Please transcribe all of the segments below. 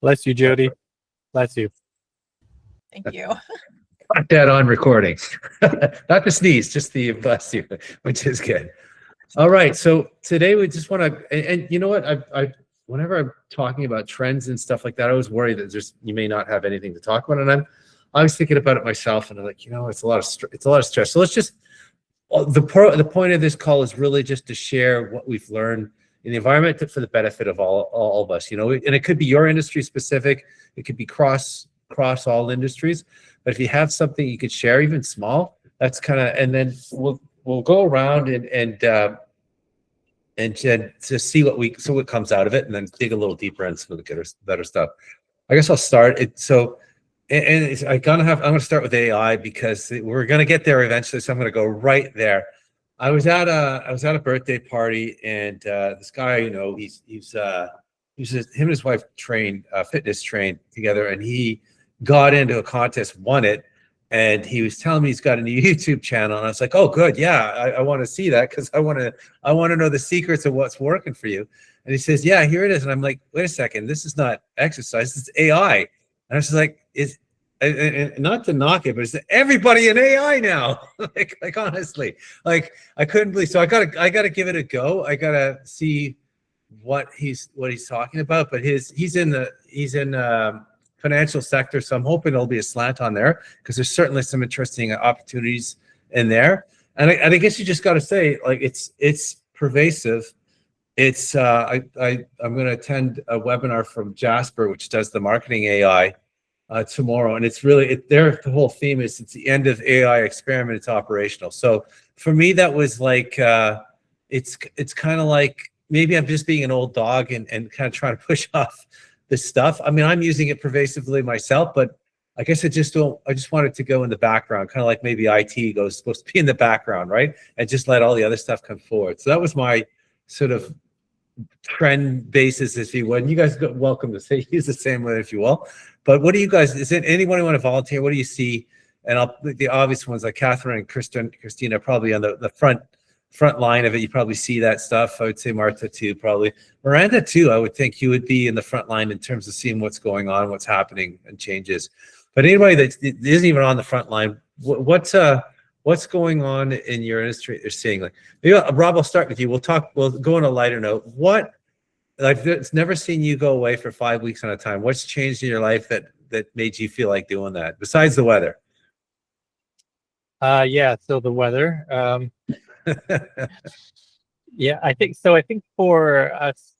Bless you, Jody. Bless you. Thank you. Got that on recording. Not the sneeze, just the bless you, which is good. All right, so today we just want to, and you know what, whenever I'm talking about trends and stuff like that, I always worry that you may not have anything to talk about, and I was thinking about it myself, and I'm like, it's a lot of stress. So let's just, the point of this call is really just to share what we've learned in the environment for the benefit of all of us, and it could be your industry specific, it could be cross all industries, but if you have something you could share, even small, that's kind of, and then we'll go around and to see what comes out of it, and then dig a little deeper into some of the better stuff. I guess I'll start it. So, I'm gonna start with AI because we're gonna get there eventually. So I'm gonna go right there. I was at a birthday party, and this guy, him and his wife fitness trained together, and he got into a contest, won it, and he was telling me he's got a new YouTube channel, and I was like, oh, good, yeah, I want to see that because I want to know the secrets of what's working for you. And he says, yeah, here it is, and I'm like, wait a second, this is not exercise, it's AI. And I was like, and not to knock it, but it's everybody in AI now. like honestly, like I couldn't believe. So I gotta give it a go. I gotta see what he's talking about. But he's in financial sector, so I'm hoping there'll be a slant on there because there's certainly some interesting opportunities in there. And I guess you just got to say, like, it's pervasive. It's I'm going to attend a webinar from Jasper, which does the marketing AI tomorrow, and it's really the whole theme is it's the end of AI experiment, it's operational. So for me, that was like it's kind of like maybe I'm just being an old dog and kind of trying to push off this stuff. I mean, I'm using it pervasively myself, but I guess I just want it to go in the background, kind of like maybe IT supposed to be in the background, right? And just let all the other stuff come forward. So that was my sort of trend basis, if you will. And you guys are welcome to use the same way if you will. But what do you guys, is it anyone who want to volunteer? What do you see? And the obvious ones like Catherine and Christina probably on the front line of it. You probably see that stuff. I would say Martha too, probably. Miranda too, I would think you would be in the front line in terms of seeing what's going on, what's happening and changes. But anybody that isn't even on the front line, what's going on in your industry they're seeing? Like, maybe, Rob, I'll start with you. We'll go on a lighter note. It's never seen you go away for 5 weeks at a time. What's changed in your life that made you feel like doing that, besides the weather? Yeah, so the weather. Yeah, I think so. I think for us,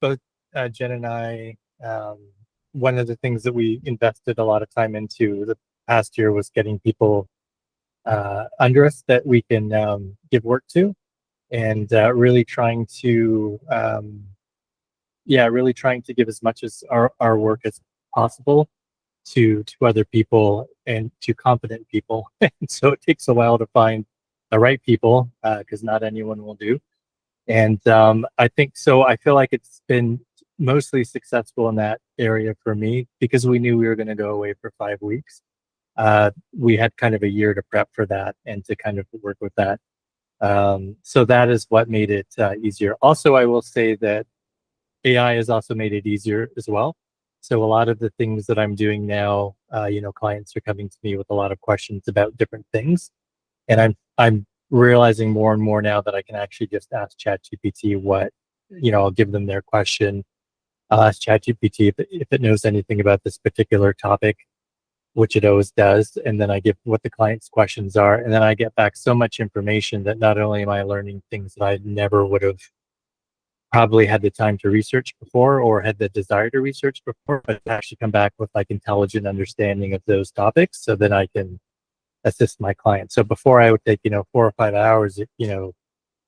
both Jen and I, one of the things that we invested a lot of time into the past year was getting people under us that we can give work to, and really trying to give as much as our work as possible to other people and to competent people. And so it takes a while to find the right people because not anyone will do. And I think so. I feel like it's been mostly successful in that area for me because we knew we were going to go away for 5 weeks. We had kind of a year to prep for that and to kind of work with that. So that is what made it easier. Also, I will say that AI has also made it easier as well. So a lot of the things that I'm doing now, clients are coming to me with a lot of questions about different things, and I'm realizing more and more now that I can actually just ask ChatGPT what, I'll give them their question. I'll ask ChatGPT if it knows anything about this particular topic, which it always does, and then I give what the client's questions are, and then I get back so much information that not only am I learning things that I never would have probably had the time to research before or had the desire to research before, but actually come back with like intelligent understanding of those topics so then I can assist my clients. So before I would take, 4 or 5 hours,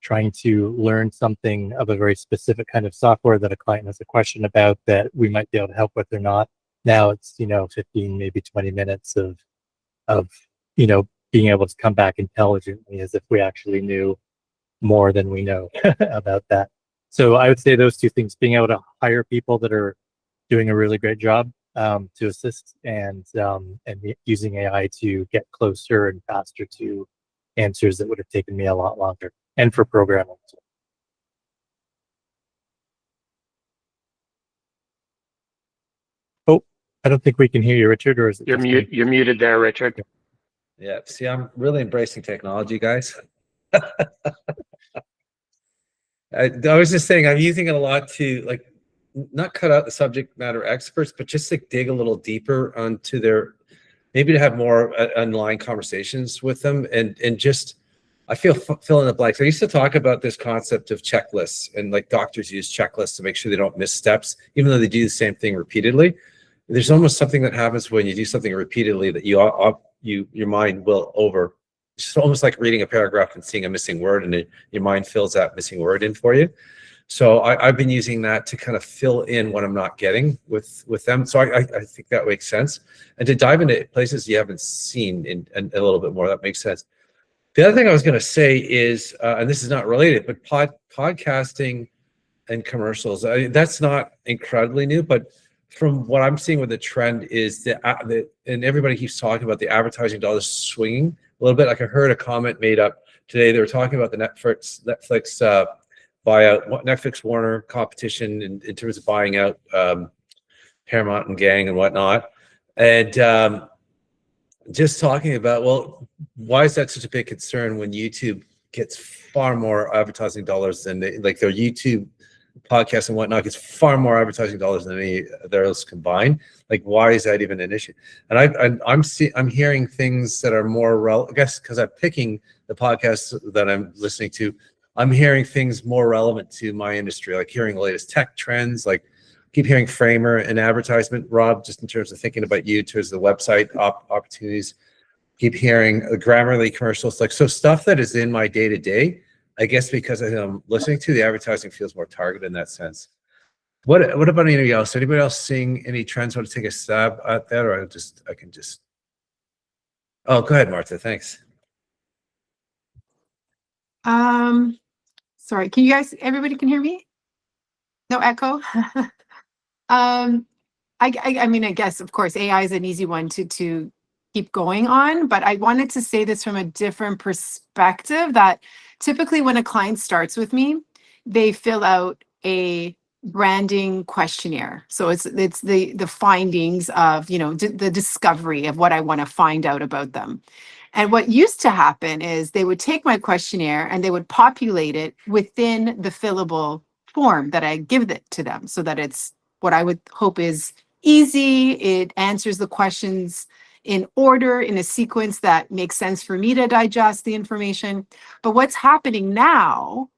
trying to learn something of a very specific kind of software that a client has a question about that we might be able to help with or not. Now it's, 15, maybe 20 minutes of being able to come back intelligently as if we actually knew more than we know about that. So I would say those two things, being able to hire people that are doing a really great job to assist and using AI to get closer and faster to answers that would have taken me a lot longer, and for programming. I don't think we can hear you, Richard, or is it You're just me? mute. You're muted there, Richard. Yeah. See, I'm really embracing technology, guys. I was just saying, I'm using it a lot to like not cut out the subject matter experts, but just like dig a little deeper onto their, maybe to have more online conversations with them, and just I feel fill in the blanks. I used to talk about this concept of checklists, and like doctors use checklists to make sure they don't miss steps, even though they do the same thing repeatedly. There's almost something that happens when you do something repeatedly that your mind will over. It's almost like reading a paragraph and seeing a missing word, and your mind fills that missing word in for you. So I've been using that to kind of fill in what I'm not getting with them. So I think that makes sense. And to dive into places you haven't seen in a little bit more, that makes sense. The other thing I was going to say is, and this is not related, but podcasting and commercials, that's not incredibly new, but from what I'm seeing with the trend is and everybody keeps talking about the advertising dollars swinging a little bit. Like I heard a comment made up today. They were talking about the Netflix buyout, Netflix Warner competition in terms of buying out Paramount and Gang and whatnot. And just talking about, well, why is that such a big concern when YouTube gets far more advertising dollars than like their YouTube podcasts and whatnot gets far more advertising dollars than any other else combined? Like, why is that even an issue? And I'm hearing things that are more relevant, I guess, because I'm picking the podcasts that I'm listening to. I'm hearing things more relevant to my industry, like hearing the latest tech trends, like keep hearing Framer and advertisement, Rob, just in terms of thinking about you, in terms of the website opportunities. Keep hearing Grammarly commercials, like so stuff that is in my day-to-day. I guess because I'm listening to the advertising feels more targeted in that sense. What about anybody else? Anybody else seeing any trends? Want to take a stab at that, or I can just. Oh, go ahead, Martha. Thanks. Sorry, can you guys, everybody can hear me? No echo? I mean, I guess, of course, AI is an easy one to keep going on, but I wanted to say this from a different perspective, that typically when a client starts with me, they fill out a branding questionnaire. So it's the findings of, the discovery of what I want to find out about them. And what used to happen is they would take my questionnaire and they would populate it within the fillable form that I give it to them, so that it's what I would hope is easy. It answers the questions in order, in a sequence that makes sense for me to digest the information. But what's happening now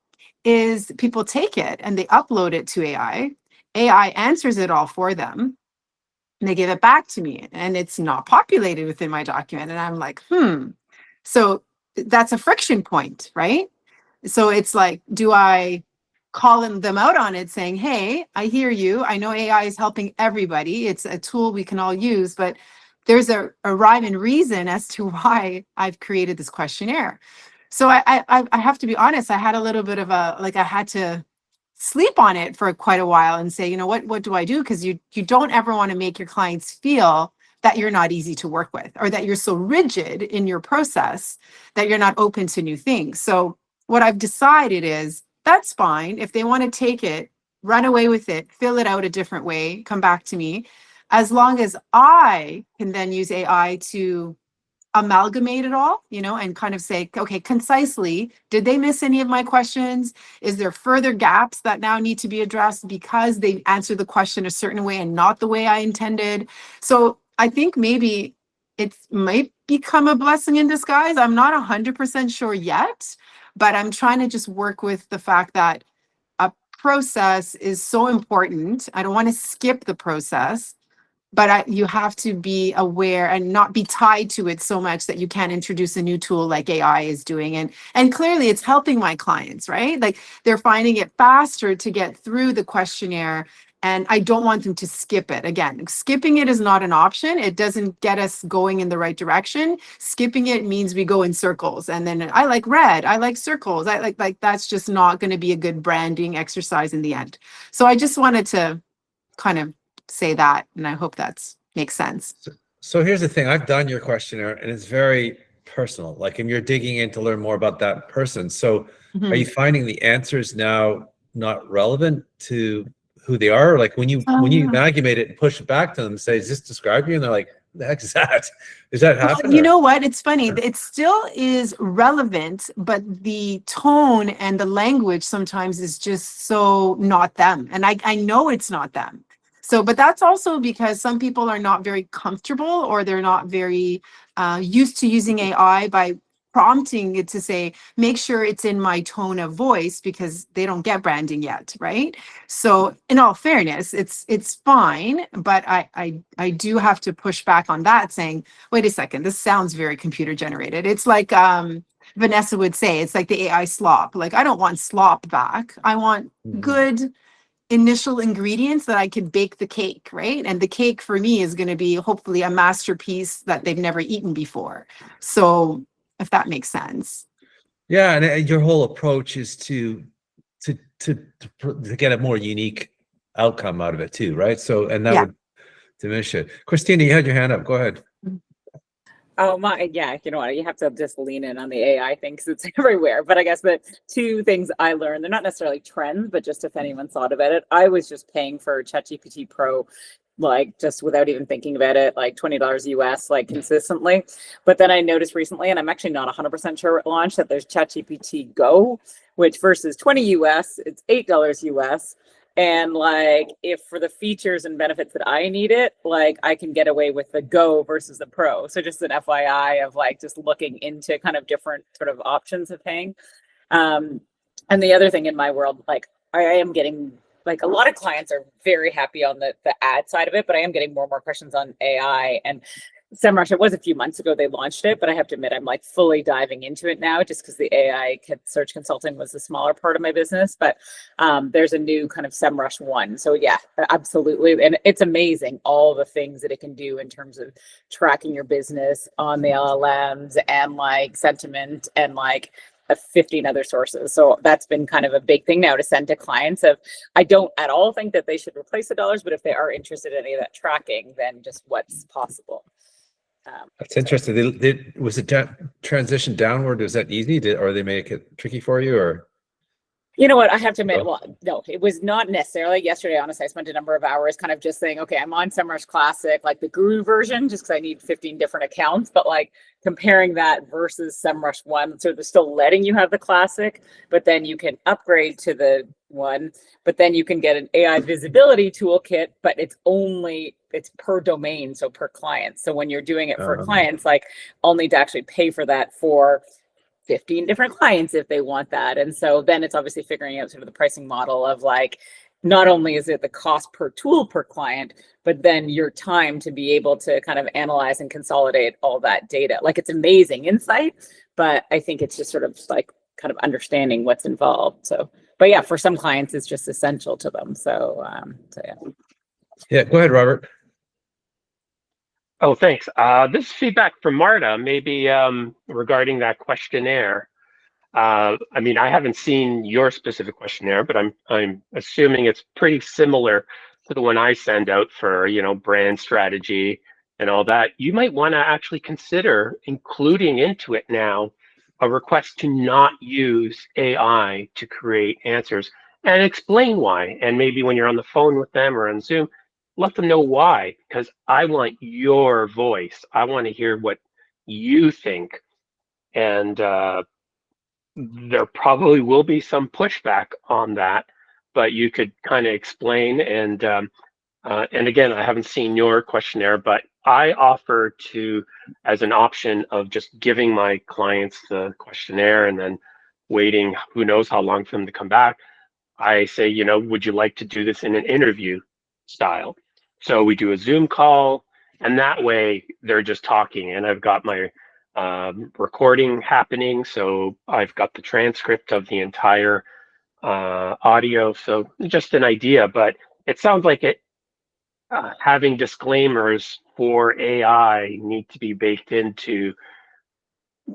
is people take it and they upload it to AI. AI answers it all for them, and they give it back to me, and it's not populated within my document. And I'm like, So that's a friction point, right? So it's like, do I call them out on it saying, hey, I hear you. I know AI is helping everybody. It's a tool we can all use, but there's a rhyme and reason as to why I've created this questionnaire. So I have to be honest, I had a little bit of I had to sleep on it for quite a while and say, what do I do? Because you don't ever want to make your clients feel that you're not easy to work with, or that you're so rigid in your process that you're not open to new things. So what I've decided is, that's fine. If they want to take it, run away with it, fill it out a different way, come back to me, as long as I can then use AI to amalgamate it all, and kind of say, okay, concisely, did they miss any of my questions? Is there further gaps that now need to be addressed because they answered the question a certain way and not the way I intended? So I think maybe it might become a blessing in disguise. I'm not 100% sure yet, but I'm trying to just work with the fact that a process is so important. I don't want to skip the process, but you have to be aware and not be tied to it so much that you can't introduce a new tool like AI is doing. And clearly it's helping my clients, right? Like, they're finding it faster to get through the questionnaire, and I don't want them to skip it. Again, skipping it is not an option. It doesn't get us going in the right direction. Skipping it means we go in circles, and then I like red, I like circles. I like that's just not going to be a good branding exercise in the end. So I just wanted to kind of say that, and I hope that's makes sense. So here's the thing. I've done your questionnaire, and it's very personal. Like, and you're digging in to learn more about that person. So are you finding the answers now not relevant to who they are? Like when you Uh, amalgamate it and push it back to them, say, "Does this describe you?" And they're like, "The heck is that? Does that well, happen?" you or- know what? It's funny. It still is relevant, but the tone and the language sometimes is just so not them. And I know it's not them. So, but that's also because some people are not very comfortable or they're not very used to using AI by prompting it to say, make sure it's in my tone of voice because they don't get branding yet, right? So in all fairness, it's fine, but I do have to push back on that saying, wait a second, this sounds very computer generated. It's like Vanessa would say, it's like the AI slop. Like I don't want slop back. I want Mhm. good initial ingredients that I can bake the cake, right? And the cake for me is going to be hopefully a masterpiece that they've never eaten before. So if that makes sense. Yeah, and your whole approach is to get a more unique outcome out of it too, right? So, and that Yeah. would diminish it. Christina, you had your hand up. Go ahead. Oh my, yeah, you know what? You have to just lean in on the AI thing because it's everywhere. But I guess the two things I learned, they're not necessarily trends, but just if anyone thought about it, I was just paying for ChatGPT Pro, like just without even thinking about it, like $20 US, like consistently. But then I noticed recently, and I'm actually not 100% sure it launched, that there's ChatGPT Go, which versus 20 US, it's $8 US. And like, if for the features and benefits that I need it, like I can get away with the Go versus the Pro. So just an FYI of like just looking into kind of different sort of options of paying. And the other thing in my world, like I am getting like a lot of clients are very happy on the ad side of it, but I am getting more and more questions on AI and SEMrush. It was a few months ago they launched it, but I have to admit I'm like fully diving into it now just because the AI search consulting was the smaller part of my business. But there's a new kind of SEMrush one. So yeah, absolutely. And it's amazing all the things that it can do in terms of tracking your business on the LLMs and like sentiment and like 15 other sources. So that's been kind of a big thing now to send to clients of, I don't at all think that they should replace the dollars, but if they are interested in any of that tracking, then just what's possible. That's interesting. Was it transition downward? Was that easy? Or they make it tricky for you, or? You know what? I have to admit, Oh. well, no, it was not necessarily. Yesterday, honestly, I spent a number of hours kind of just saying, okay, I'm on SEMrush Classic, like the Guru version, just because I need 15 different accounts, but like comparing that versus SEMrush One. So they're still letting you have the Classic, but then you can upgrade to the one, but then you can get an AI visibility toolkit, but it's per domain, so per client. So when you're doing it for clients, like I'll need to actually pay for that for 15 different clients if they want that. And so then it's obviously figuring out sort of the pricing model of like, not only is it the cost per tool per client, but then your time to be able to kind of analyze and consolidate all that data. Like it's amazing insight, but I think it's just sort of like kind of understanding what's involved. So, but yeah, for some clients, it's just essential to them. So, yeah. Yeah, go ahead, Robert. Oh, thanks. This is feedback from Marta, maybe regarding that questionnaire. I mean, I haven't seen your specific questionnaire, but I'm assuming it's pretty similar to the one I send out for, brand strategy and all that. You might want to actually consider including into it now a request to not use AI to create answers and explain why. And maybe when you're on the phone with them or on Zoom, let them know why, because I want your voice. I want to hear what you think. And there probably will be some pushback on that, but you could kind of explain. And again, I haven't seen your questionnaire, but I offer to, as an option of just giving my clients the questionnaire and then waiting, who knows how long for them to come back. I say, would you like to do this in an interview style? So we do a Zoom call, and that way they're just talking, and I've got my recording happening. So I've got the transcript of the entire audio. So just an idea, but it sounds like having disclaimers for AI need to be baked into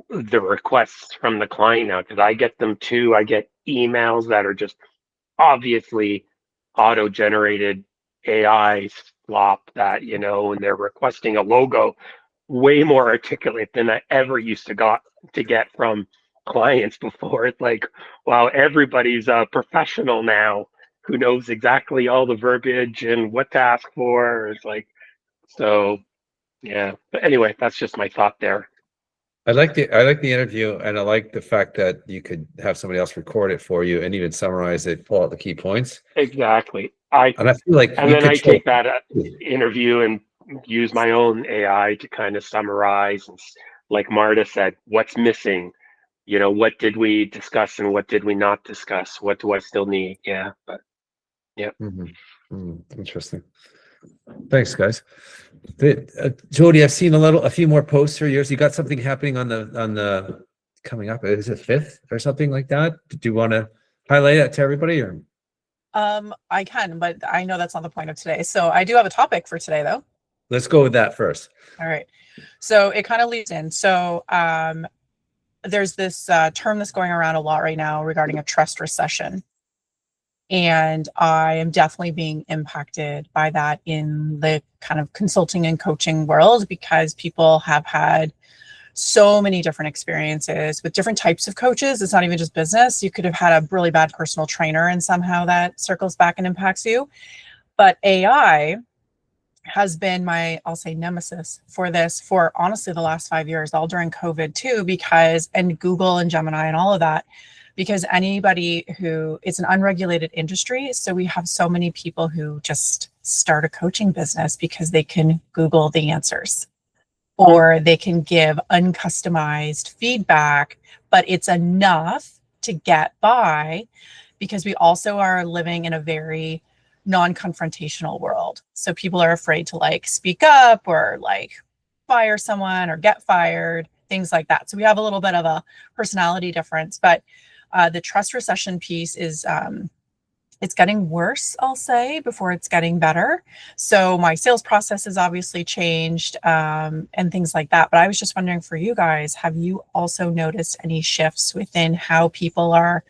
the requests from the client now, because I get them too. I get emails that are just obviously auto-generated AI slop that, and they're requesting a logo way more articulate than I ever used to get from clients before. It's like, wow, everybody's a professional now who knows exactly all the verbiage and what to ask for. It's like, so yeah. But anyway, that's just my thought there. I like the interview, and I like the fact that you could have somebody else record it for you and even summarize it, pull out the key points. Exactly. And I feel like And you then I control. take that interview and use my own AI to kind of summarize, and like Marta said, what's missing, what did we discuss and what did we not discuss? What do I still need? Yeah, but yeah. Interesting. Thanks, guys. Jody, I've seen a few more posts for yours. You got something happening on the coming up. Is it 5th or something like that? Do you want to highlight that to everybody, or? I can, but I know that's not the point of today. So I do have a topic for today, though. Let's go with that first. All right. So it kind of leads in. So there's this term that's going around a lot right now regarding a trust recession. And I am definitely being impacted by that in the kind of consulting and coaching world, because people have had so many different experiences with different types of coaches. It's not even just business. You could have had a really bad personal trainer and somehow that circles back and impacts you. But AI has been my, I'll say, nemesis for this for honestly the last 5 years, all during COVID too, and Google and Gemini and all of that, because it's an unregulated industry. So we have so many people who just start a coaching business because they can Google the answers, or they can give uncustomized feedback, but it's enough to get by, because we also are living in a very non-confrontational world. So people are afraid to speak up or fire someone or get fired, things like that. So we have a little bit of a personality difference, but the trust recession piece is it's getting worse, I'll say, before it's getting better. So my sales process has obviously changed and things like that. But I was just wondering, for you guys, have you also noticed any shifts within how people are,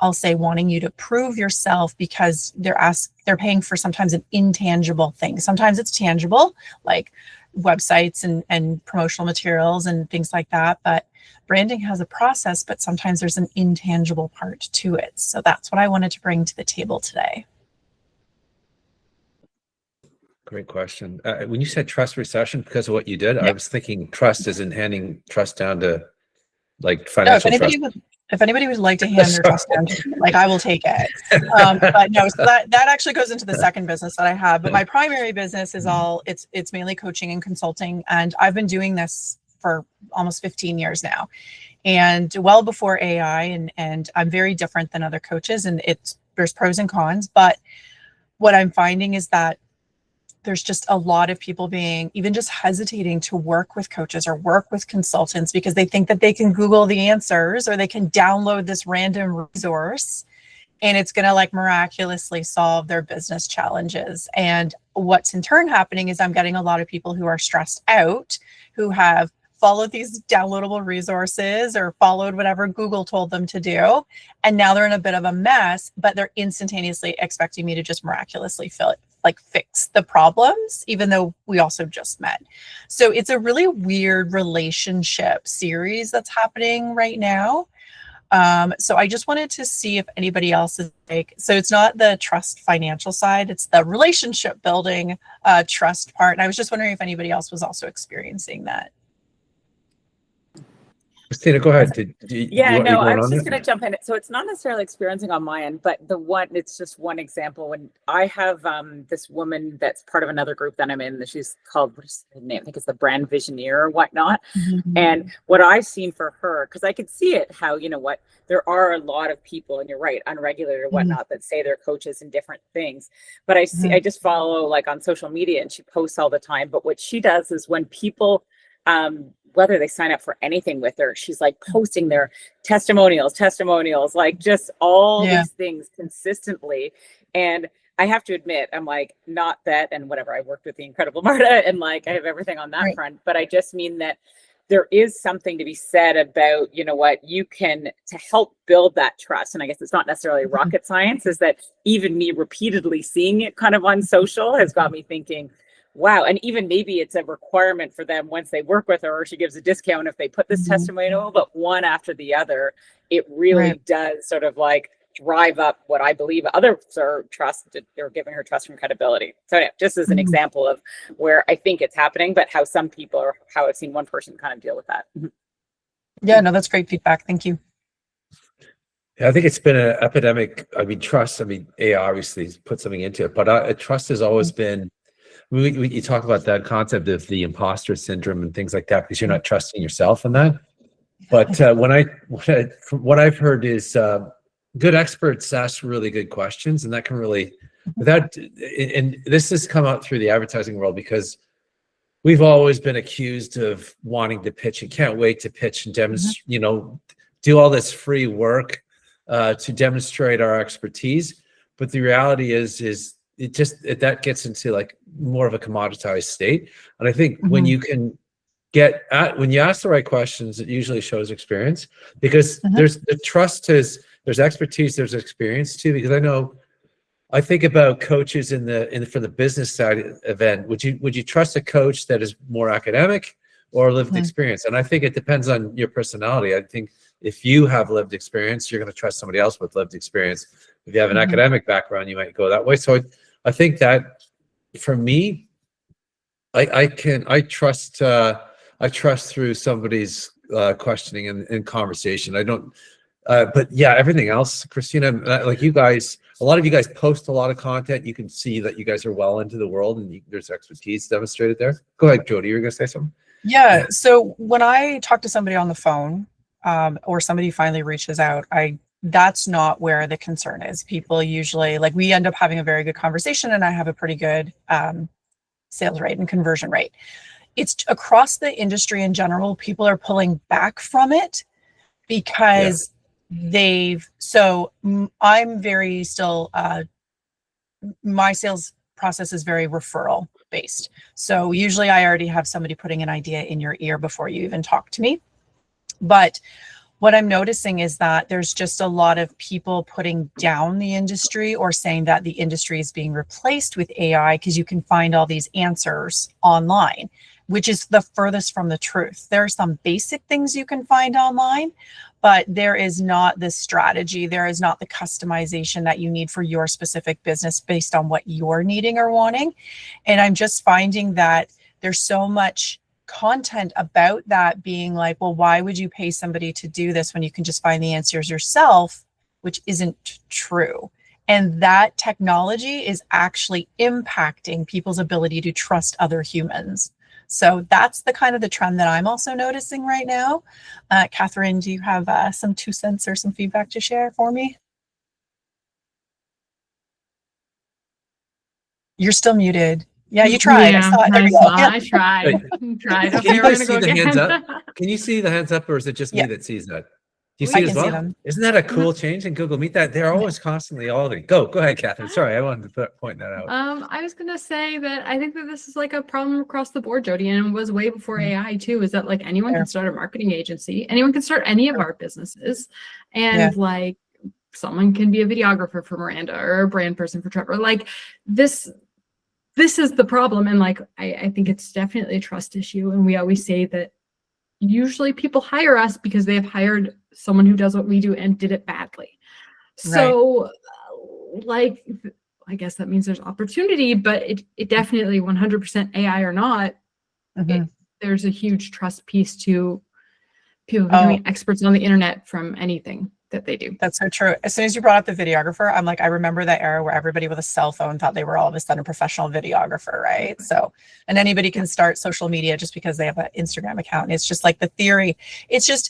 I'll say, wanting you to prove yourself, because they're paying for sometimes an intangible thing. Sometimes it's tangible, like websites and promotional materials and things like that. But branding has a process, but sometimes there's an intangible part to it. So that's what I wanted to bring to the table today. Great question. When you said trust recession because of what you did, Yeah. I was thinking trust is in handing trust down to No, financial trust. if anybody would like to hand their trust down to me, I will take it. But no, so that actually goes into the second business that I have. But my primary business is it's mainly coaching and consulting. And I've been doing this for almost 15 years now, and well before AI, and I'm very different than other coaches, and there's pros and cons. But what I'm finding is that there's just a lot of people being even just hesitating to work with coaches or work with consultants, because they think that they can Google the answers or they can download this random resource and it's going to miraculously solve their business challenges. And what's in turn happening is I'm getting a lot of people who are stressed out, who have followed these downloadable resources or followed whatever Google told them to do. And now they're in a bit of a mess, but they're instantaneously expecting me to just miraculously fix the problems, even though we also just met. So it's a really weird relationship series that's happening right now. So I just wanted to see if anybody else is so it's not the trust financial side, it's the relationship building trust part. And I was just wondering if anybody else was also experiencing that. Christina, go ahead. I was just going to jump in. So it's not necessarily experiencing on my end, but it's just one example. When I have this woman that's part of another group that I'm in, she's called, what's her name? I think it's the brand visioneer or whatnot. Mm-hmm. And what I've seen for her, because I could see it, how, there are a lot of people, and you're right, unregulated or whatnot, that say they're coaches in different things. But I see, I just follow on social media, and she posts all the time. But what she does is when people, whether they sign up for anything with her, she's posting their testimonials, just all these things consistently. And I have to admit, I'm not that, and whatever, I worked with the incredible Marta, and I have everything on that front, but I just mean that there is something to be said about, you can, to help build that trust. And I guess it's not necessarily rocket science, is that even me repeatedly seeing it kind of on social has got me thinking, wow. And even maybe it's a requirement for them once they work with her, or she gives a discount if they put this testimonial, but one after the other, it really does sort of drive up what I believe others are trusted or giving her trust and credibility. So yeah, just as an example of where I think it's happening, but how some people or how I've seen one person kind of deal with that. Yeah, no, that's great feedback. Thank you. Yeah, I think it's been an epidemic. I mean, trust. I mean, AI obviously put something into it, but trust has always been. You talk about that concept of the imposter syndrome and things like that because you're not trusting yourself in that. But from what I've heard is good experts ask really good questions, and that can really without. And this has come out through the advertising world because we've always been accused of wanting to pitch and can't wait to pitch and demonstrate. You know, do all this free work to demonstrate our expertise. But the reality is that gets into like more of a commoditized state. And I think when you can when you ask the right questions, it usually shows experience because there's the trust there's expertise, there's experience too, because I think about coaches for the business side event. Would you trust a coach that is more academic or lived experience? And I think it depends on your personality. I think if you have lived experience, you're going to trust somebody else with lived experience. If you have an academic background, you might go that way. So I think that for me, I trust through somebody's questioning and conversation. I don't, but yeah, everything else, Christina, like you guys, a lot of you guys post a lot of content. You can see that you guys are well into the world and there's expertise demonstrated there. Go ahead, Jody, you were going to say something? Yeah. So when I talk to somebody on the phone, or somebody finally reaches out, that's not where the concern is. People usually we end up having a very good conversation and I have a pretty good sales rate and conversion rate. It's across the industry in general, people are pulling back from it because I'm very still, my sales process is very referral based. So usually I already have somebody putting an idea in your ear before you even talk to me. But what I'm noticing is that there's just a lot of people putting down the industry or saying that the industry is being replaced with AI because you can find all these answers online, which is the furthest from the truth. There are some basic things you can find online, but there is not the strategy. There is not the customization that you need for your specific business based on what you're needing or wanting. And I'm just finding that there's so much content about that being like, well, why would you pay somebody to do this when you can just find the answers yourself, which isn't true. And that technology is actually impacting people's ability to trust other humans. So that's the kind of the trend that I'm also noticing right now. Catherine, do you have some 2 cents or some feedback to share for me? You're still muted. Yeah, you tried. Yeah, I saw it. There we go. I tried. Tried. Can Okay, you we're guys gonna see go the hands again. up? Can you see the hands up or is it just me that sees that? Do you see I it as can see well? them. Isn't that a cool change in Google Meet? That they're always constantly auditing. Go ahead, Catherine. Sorry, I wanted to point that out. I was gonna say that I think that this is like a problem across the board, Jody, and it was way before AI too, is that like anyone can start a marketing agency, anyone can start any of our businesses, and like someone can be a videographer for Miranda or a brand person for Trevor. Like this is the problem. And like I think it's definitely a trust issue. And we always say that usually people hire us because they have hired someone who does what we do and did it badly. So like, I guess that means there's opportunity, but it definitely 100% AI or not, there's a huge trust piece to people becoming experts on the internet from anything that they do. That's so true. As soon as you brought up the videographer, I'm like, I remember that era where everybody with a cell phone thought they were all of a sudden a professional videographer, right? So, and anybody can start social media just because they have an Instagram account. And it's just like the theory. It's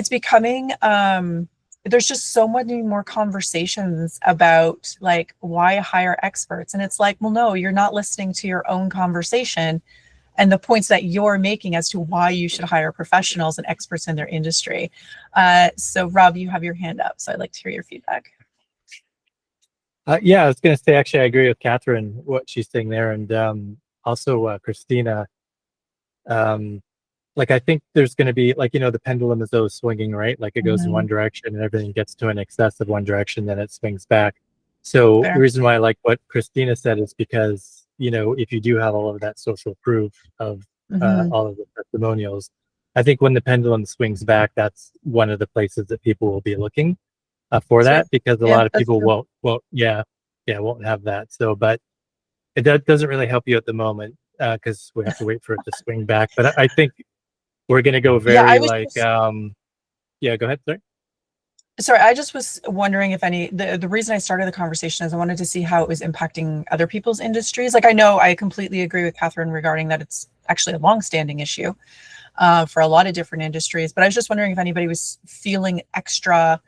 becoming, there's just so many more conversations about like why hire experts. And it's like, well, no, you're not listening to your own conversation and the points that you're making as to why you should hire professionals and experts in their industry. So Rob, you have your hand up. So I'd like to hear your feedback. Yeah, I was going to say, actually, I agree with Catherine, what she's saying there. And also Christina, like, I think there's going to be, like, the pendulum is always swinging, right? Like it goes in one direction and everything gets to an excess of one direction, then it swings back. So the reason why I like what Christina said is because, if you do have all of that social proof of all of the testimonials, I think when the pendulum swings back, that's one of the places that people will be looking. for Sweet. that, because a Yeah, lot of that's people true. won't have that. So, but that doesn't really help you at the moment, because we have to wait for it to swing back. But I think we're going to go Yeah, I very was like, just, yeah, go ahead, sorry. sorry, I just was wondering if the reason I started the conversation is I wanted to see how it was impacting other people's industries. Like, I know I completely agree with Catherine regarding that it's actually a longstanding issue for a lot of different industries, but I was just wondering if anybody was feeling extra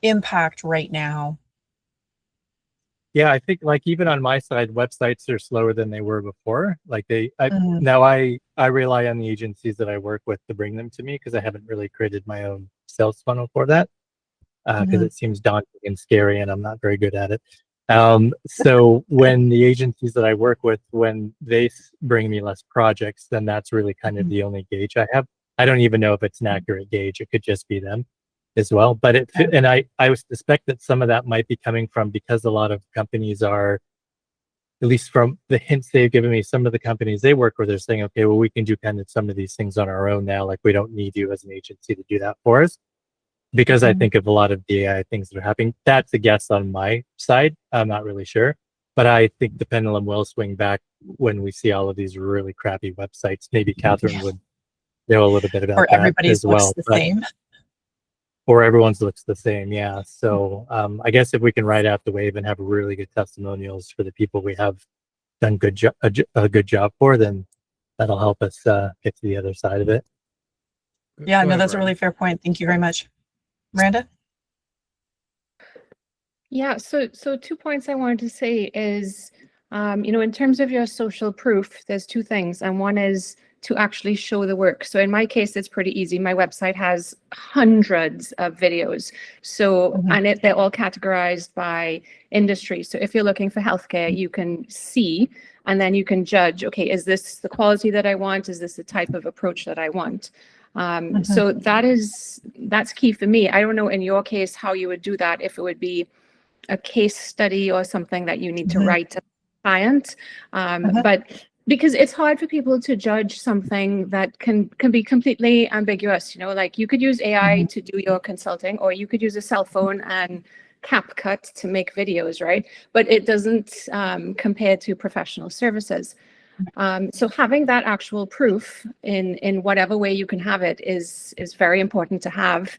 impact right now. Yeah, I think like even on my side, websites are slower than they were before. Like Mhm. now I rely on the agencies that I work with to bring them to me, because I haven't really created my own sales funnel for that, because Mhm. it seems daunting and scary and I'm not very good at it. So when the agencies that I work with, when they bring me less projects, then that's really kind of Mhm. the only gauge I have. I don't even know if it's an accurate gauge. It could just be them as well. But Yeah. and I would suspect that some of that might be coming from, because a lot of companies are, at least from the hints they've given me, some of the companies they work with are saying, okay, well, we can do kind of some of these things on our own now. Like, we don't need you as an agency to do that for us, because I Mhm. think of a lot of the AI things that are happening. That's a guess on my side. I'm not really sure. But I think the pendulum will swing back when we see all of these really crappy websites. Maybe Catherine Yeah. would know a little bit about Or that everybody's as looks well. the But same. or everyone's looks the same, yeah. So I guess if we can ride out the wave and have really good testimonials for the people we have done a good job for, then that'll help us get to the other side of it. Yeah, Go no, ahead, that's a Miranda. really fair point. Thank you very much. Miranda? Yeah, so 2 points I wanted to say is, in terms of your social proof, there's two things, and one is to actually show the work. So in my case, it's pretty easy. My website has hundreds of videos. So, Mhm. and they're all categorized by industry. So if you're looking for healthcare, you can see, and then you can judge, okay, is this the quality that I want? Is this the type of approach that I want? Mhm. So that's key for me. I don't know in your case how you would do that, if it would be a case study or something that you need to Mhm. write to a client. Mhm. But because it's hard for people to judge something that can be completely ambiguous, like you could use AI Mhm. to do your consulting, or you could use a cell phone and CapCut to make videos, right? But it doesn't compare to professional services. So having that actual proof in whatever way you can have it is very important to have.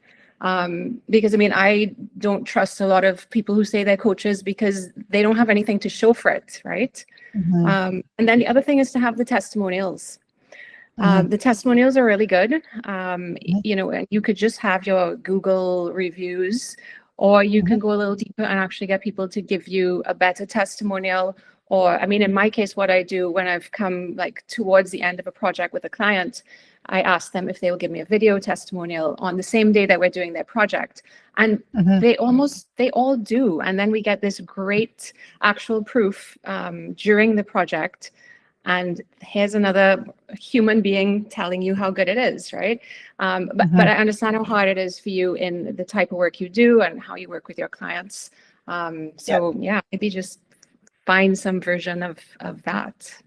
Because I mean, I don't trust a lot of people who say they're coaches because they don't have anything to show for it, right? Mhm. And then the other thing is to have the testimonials. Mhm. The testimonials are really good. Mhm. And you could just have your Google reviews, or you Mhm. can go a little deeper and actually get people to give you a better testimonial. Or, I mean, in my case, what I do when I've come like towards the end of a project with a client, I ask them if they will give me a video testimonial on the same day that we're doing their project. And Mhm. they all do. And then we get this great actual proof during the project. And here's another human being telling you how good it is, right? But Mhm. I understand how hard it is for you in the type of work you do and how you work with your clients. Yeah. So yeah, maybe just find some version of that.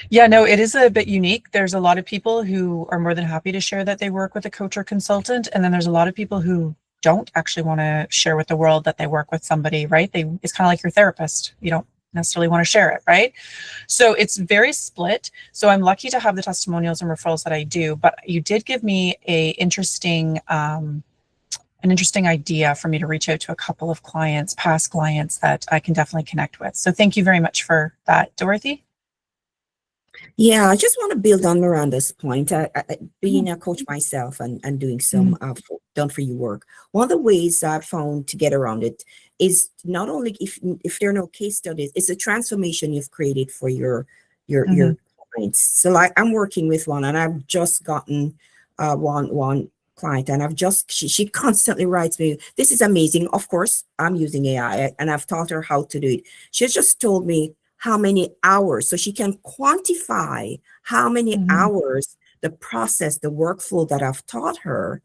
Yeah, no, it is a bit unique. There's a lot of people who are more than happy to share that they work with a coach or consultant. And then there's a lot of people who don't actually want to share with the world that they work with somebody, right? It's kind of like your therapist. You don't necessarily want to share it, right? So it's very split. So I'm lucky to have the testimonials and referrals that I do, but you did give me an interesting idea for me to reach out to a couple of clients, past clients that I can definitely connect with. So thank you very much for that, Dorothy. Yeah, I just want to build on Miranda's point. Being a coach myself and doing some done for you work, one of the ways I've found to get around it is not only if there are no case studies, it's a transformation you've created for your clients. So like I'm working with one, and I've just gotten one client, and she constantly writes me, "This is amazing." Of course, I'm using AI, and I've taught her how to do it. She's just told me how many hours, so she can quantify how many hours the process, the workflow that I've taught her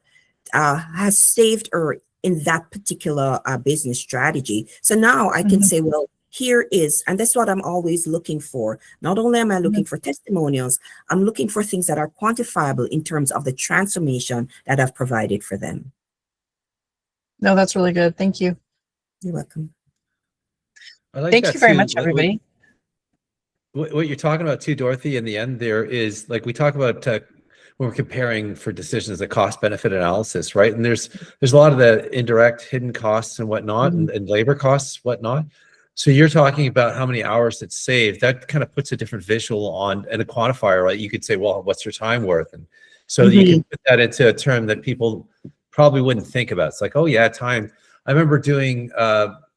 has saved her in that particular business strategy. So now I can say, well, here is, and that's what I'm always looking for. Not only am I looking for testimonials, I'm looking for things that are quantifiable in terms of the transformation that I've provided for them. No, that's really good. Thank you. You're welcome. I like Thank that you very too. much, everybody. What you're talking about too, Dorothy, in the end there is like we talk about when we're comparing for decisions, the cost benefit analysis, right? And there's a lot of the indirect hidden costs and whatnot, and labor costs, whatnot. So you're talking about how many hours it's saved. That kind of puts a different visual on and a quantifier, right? You could say, well, what's your time worth? And so you can put that into a term that people probably wouldn't think about. It's like, oh yeah, time. I remember doing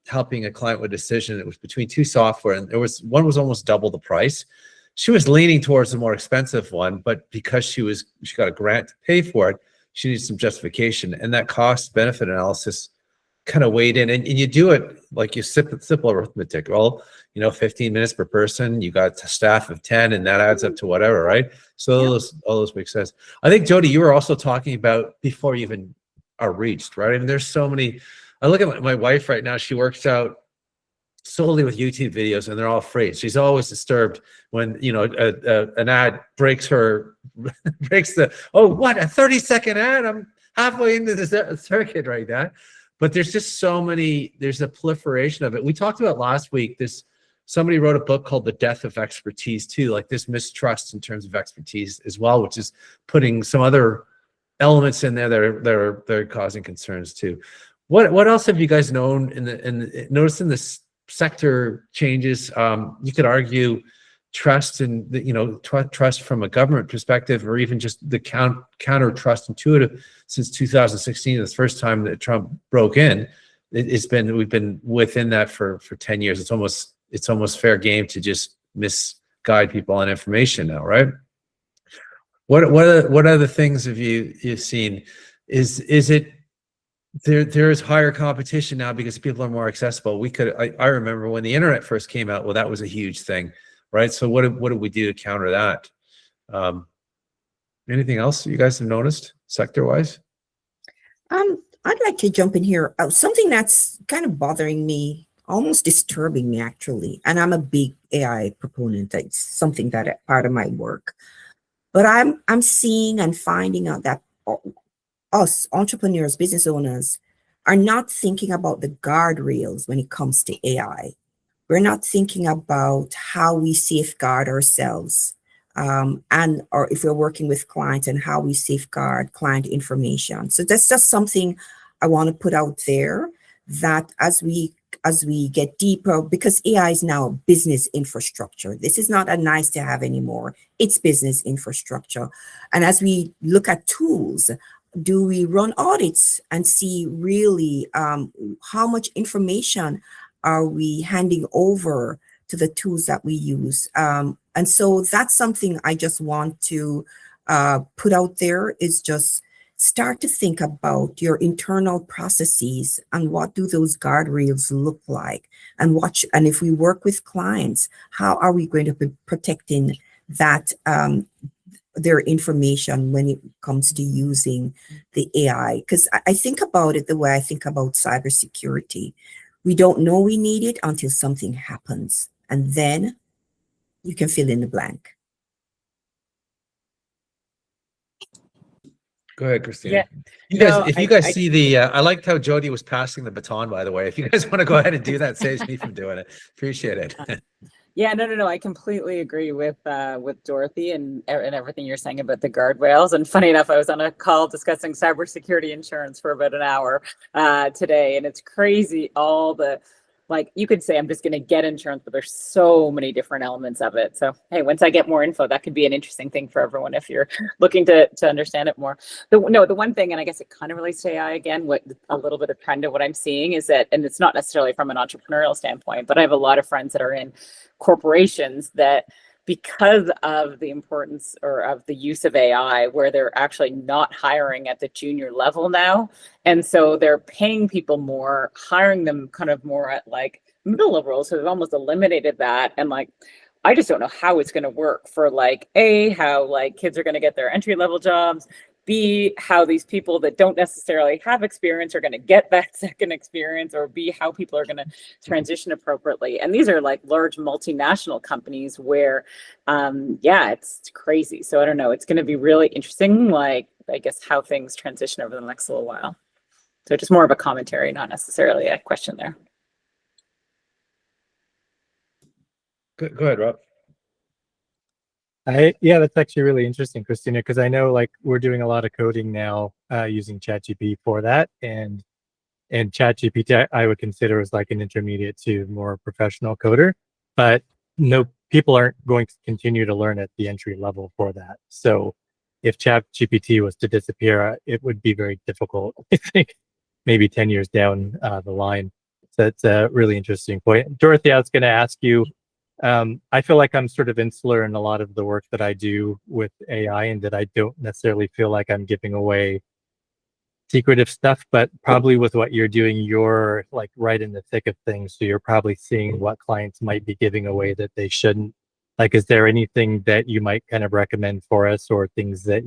helping a client with a decision. It was between two software, and one was almost double the price. She was leaning towards the more expensive one, but because she got a grant to pay for it, she needs some justification, and that cost benefit analysis kind of weighed in. And you do it like you simple arithmetic. Well, 15 minutes per person, you got a staff of 10, and that adds up to whatever, right? So all those make sense. I think, Jody, you were also talking about before you even are reached, right? I mean, there's so many. I look at my wife right now. She works out solely with YouTube videos, and they're all free. She's always disturbed when an ad breaks a 30-second ad. I'm halfway into the circuit right now. But there's just so many. There's a proliferation of it. We talked about last week. Somebody wrote a book called The Death of Expertise too, like this mistrust in terms of expertise as well, which is putting some other elements in there that are causing concerns too. What else have you guys known noticed in this sector changes? You could argue trust and trust from a government perspective, or even just the counter trust intuitive since 2016, the first time that Trump broke in. We've been within that for 10 years. It's almost fair game to just misguide people on information now, right? What other things have you've seen? Is it there is higher competition now because people are more accessible? I remember when the internet first came out, well, that was a huge thing, right? So what did we do to counter that? Anything else you guys have noticed sector-wise? I'd like to jump in here. Something that's kind of bothering me, almost disturbing me actually, and I'm a big AI proponent. It's something that part of my work. But I'm seeing and finding out that us entrepreneurs, business owners, are not thinking about the guardrails when it comes to AI. We're not thinking about how we safeguard ourselves, or if we're working with clients, and how we safeguard client information. So that's just something I want to put out there, that as we get deeper, because AI is now business infrastructure. This is not a nice to have anymore. It's business infrastructure. And as we look at tools, do we run audits and see really how much information are we handing over to the tools that we use? And so that's something I just want to put out there, is just start to think about your internal processes and what do those guardrails look like, and if we work with clients, how are we going to be protecting that their information when it comes to using the AI? Because I think about it the way I think about cybersecurity. We don't know we need it until something happens, and then you can fill in the blank. Go ahead, Christina. Yeah. If you guys see the, I liked how Jody was passing the baton, by the way. If you guys want to go ahead and do that, saves me from doing it. Appreciate it. Yeah, no. I completely agree with Dorothy and everything you're saying about the guardrails. And funny enough, I was on a call discussing cybersecurity insurance for about an hour today, and it's crazy all the, like, you could say I'm just going to get insurance, but there's so many different elements of it. So, hey, once I get more info, that could be an interesting thing for everyone if you're looking to understand it more. The one thing, and I guess it kind of relates to AI again, what a little bit of trend of what I'm seeing is that, and it's not necessarily from an entrepreneurial standpoint, but I have a lot of friends that are in corporations that, because of the importance or of the use of AI, where they're actually not hiring at the junior level now. And so they're paying people more, hiring them kind of more at like middle levels. So they've almost eliminated that. And like, I just don't know how it's going to work for like, how like kids are going to get their entry level jobs, B, how these people that don't necessarily have experience are going to get that second experience, or B, how people are going to transition appropriately. And these are like large multinational companies where, it's crazy. So I don't know, it's going to be really interesting, like, I guess, how things transition over the next little while. So just more of a commentary, not necessarily a question there. Go ahead, Rob. Yeah, that's actually really interesting, Christina, because I know like we're doing a lot of coding now using ChatGPT for that, and ChatGPT I would consider as like an intermediate to more professional coder, but no, people aren't going to continue to learn at the entry level for that. So if ChatGPT was to disappear, it would be very difficult. I think maybe 10 years down the line. So that's a really interesting point. Dorothy, I was going to ask you. I feel like I'm sort of insular in a lot of the work that I do with AI, and that I don't necessarily feel like I'm giving away secretive stuff, but probably with what you're doing, you're like right in the thick of things. So you're probably seeing what clients might be giving away that they shouldn't. Like, is there anything that you might kind of recommend for us, or things that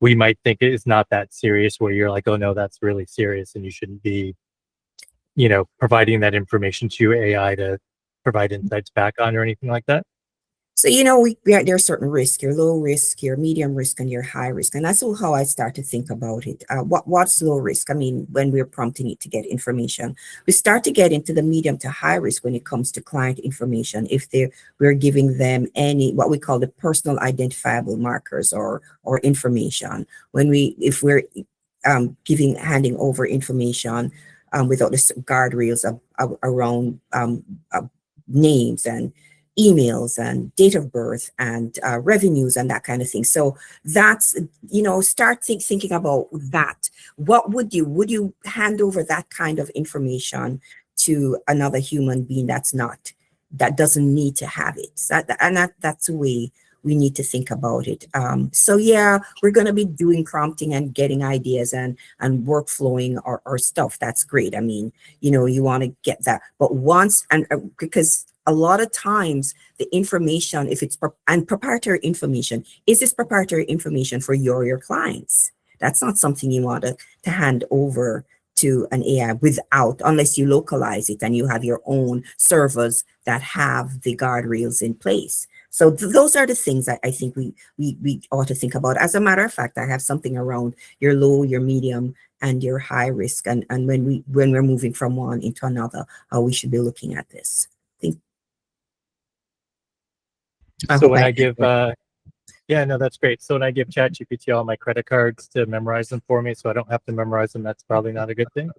we might think is not that serious, where you're like, oh no, that's really serious and you shouldn't be, providing that information to AI to provide insights back on, or anything like that? So, there are certain risks, your low risk, your medium risk, and your high risk. And that's how I start to think about it. What's low risk? I mean, when we're prompting it to get information, we start to get into the medium to high risk when it comes to client information. If we're giving them what we call the personal identifiable markers or information, if we're handing over information without the guardrails around names and emails and date of birth and revenues and that kind of thing. So that's, start thinking about that. What would you hand over that kind of information to another human being that doesn't need to have it? That's the way we need to think about it. So yeah, we're going to be doing prompting and getting ideas and workflowing our stuff. That's great. I mean, you want to get that, but because a lot of times the information, if it's proprietary information, is this proprietary information for your clients? That's not something you want to hand over to an AI unless you localize it and you have your own servers that have the guardrails in place. So those are the things I think we ought to think about. As a matter of fact, I have something around your low, your medium, and your high risk, and when we're moving from one into another, how we should be looking at this. So when I give, yeah, no, that's great. So when I give ChatGPT all my credit cards to memorize them for me, so I don't have to memorize them, that's probably not a good thing.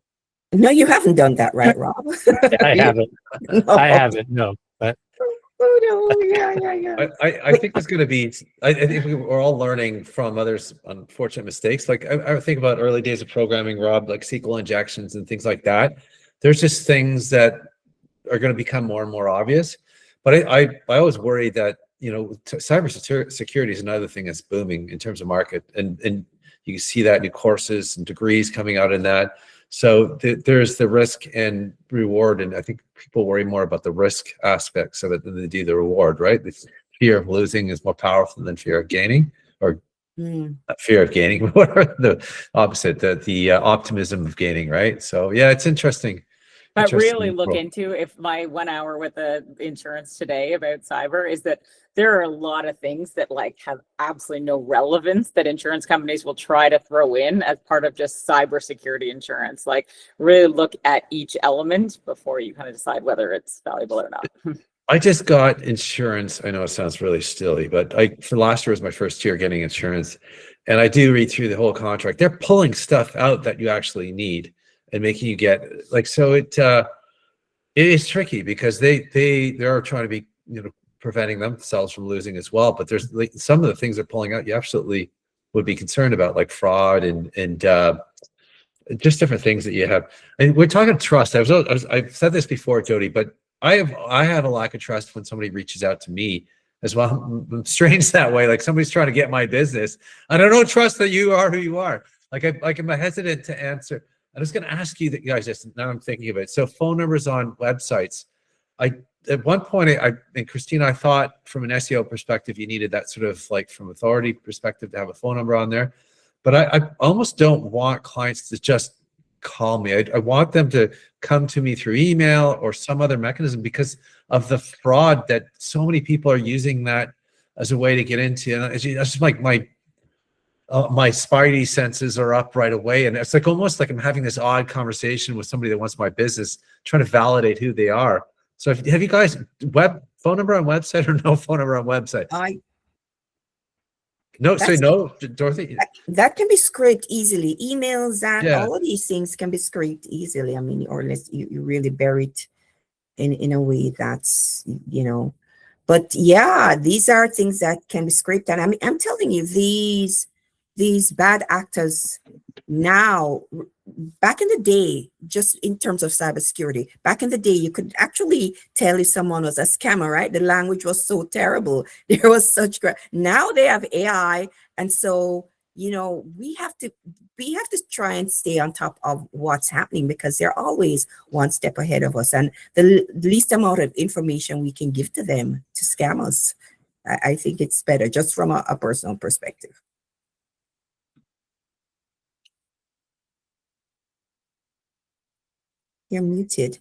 No, you haven't done that, right, Rob? I haven't. No. I haven't. No, but Oh, no. Yeah. I think there's going to be, I think we're all learning from others' unfortunate mistakes. Like I think about early days of programming, Rob, like SQL injections and things like that. There's just things that are going to become more and more obvious. But I always worry that, cyber security is another thing that's booming in terms of market. And you can see that new courses and degrees coming out in that. So there's the risk and reward, and I think people worry more about the risk aspects of it than they do the reward, right? The fear of losing is more powerful than fear of gaining, or fear of gaining, whatever the opposite, the optimism of gaining, right? So yeah, it's interesting. But really look into, if my 1 hour with the insurance today about cyber is that there are a lot of things that have absolutely no relevance that insurance companies will try to throw in as part of just cybersecurity insurance. Really look at each element before you kind of decide whether it's valuable or not. I just got insurance. I know it sounds really silly, but for last year was my first year getting insurance, and I do read through the whole contract. They're pulling stuff out that you actually need and making you get so it is tricky because they are trying to be preventing themselves from losing as well. But there's some of the things they're pulling out you absolutely would be concerned about, like fraud and just different things that you have. And we're talking trust. I've said this before, Jody, but I have a lack of trust when somebody reaches out to me as well. I'm strange that way. Like somebody's trying to get my business, and I don't trust that you are who you are. I'm hesitant to answer. I was going to ask you that, guys. Just now, I'm thinking of it. So, phone numbers on websites. At one point, and Christina, I thought from an SEO perspective, you needed that sort of from authority perspective to have a phone number on there. But I almost don't want clients to just call me. I want them to come to me through email or some other mechanism because of the fraud that so many people are using that as a way to get into. And it's just like my spidey senses are up right away, and it's like almost like I'm having this odd conversation with somebody that wants my business, trying to validate who they are. So have you guys phone number on website or no phone number on website? No, say no, Dorothy. That can be scraped easily. Emails, that Yeah. all of these things can be scraped easily. I mean, or unless you really bury it in a way that's, you know. But yeah, these are things that can be scraped. And I mean, I'm telling you, these bad actors now, back in the day, just in terms of cybersecurity, back in the day, you could actually tell if someone was a scammer, right? The language was so terrible. There was such great. Now they have AI, and so you know we have to try and stay on top of what's happening, because they're always one step ahead of us, and the least amount of information we can give to them to scam us, I think it's better, just from a personal perspective. You're muted.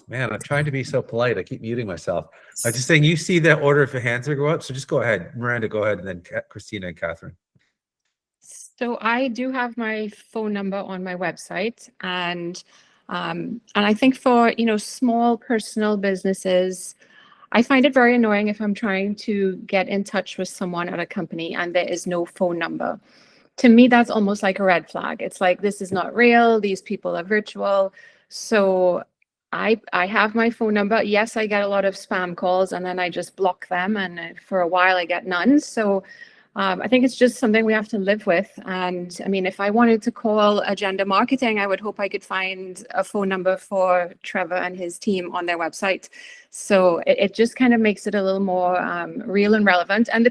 Man, I'm trying to be so polite. I keep muting myself. I'm just saying, you see the order if your hands are go up. So just go ahead. Miranda, go ahead. And then Christina and Catherine. So I do have my phone number on my website, and I think for, you know, small personal businesses, I find it very annoying if I'm trying to get in touch with someone at a company and there is no phone number. To me, that's almost like a red flag. It's like, this is not real. These people are virtual. So I have my phone number. Yes, I get a lot of spam calls, and then I just block them. And for a while, I get none. So I think it's just something we have to live with. And I mean, if I wanted to call agenda marketing, I would hope I could find a phone number for Trevor and his team on their website. So it just kind of makes it a little more real and relevant. And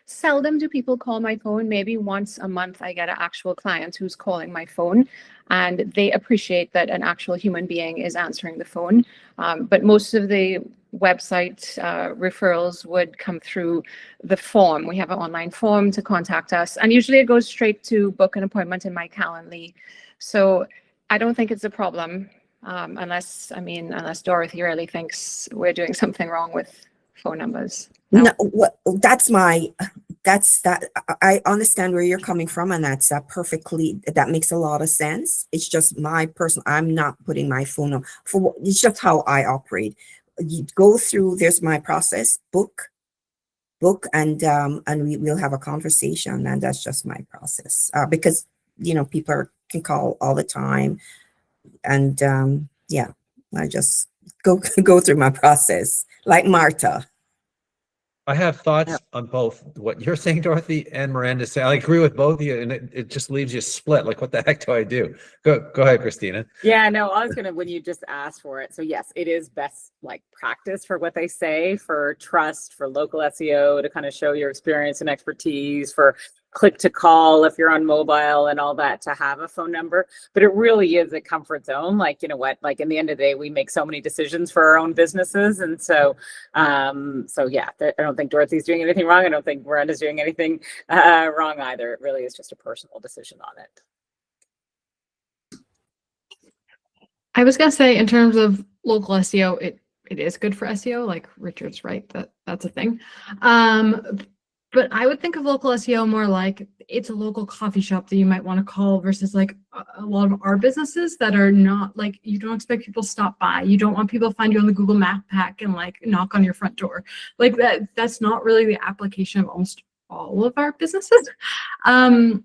seldom do people call my phone. Maybe once a month I get an actual client who's calling my phone, and they appreciate that an actual human being is answering the phone. But most of the website referrals would come through the form. We have an online form to contact us, and usually it goes straight to book an appointment in my Calendly. So I don't think it's a problem. Unless Dorothy really thinks we're doing something wrong with phone numbers. No, I understand where you're coming from, and that's that makes a lot of sense. It's just my personal, I'm not putting my phone number it's just how I operate. You go through, there's my process, book, and we'll have a conversation, and that's just my process. Because, you know, people can call all the time. And yeah, I just go through my process like Marta. I have thoughts on both what you're saying, Dorothy, and Miranda saying. I agree with both of you, and it just leaves you split. Like, what the heck do I do? Go ahead, Christina. Yeah, no, I was gonna, when you just asked for it. So yes, it is best like practice for what they say, for trust, for local SEO, to kind of show your experience and expertise, for click to call if you're on mobile and all that, to have a phone number. But it really is a comfort zone. Like, you know what, like in the end of the day, we make so many decisions for our own businesses. And so, so yeah, I don't think Dorothy's doing anything wrong. I don't think Miranda's doing anything wrong either. It really is just a personal decision on it. I was gonna say, in terms of local SEO, it is good for SEO. Like Richard's right, that's a thing. But I would think of local SEO more like it's a local coffee shop that you might want to call, versus like a lot of our businesses that are not, like, you don't expect people to stop by. You don't want people to find you on the Google Map pack and like knock on your front door. Like that's not really the application of almost all of our businesses. And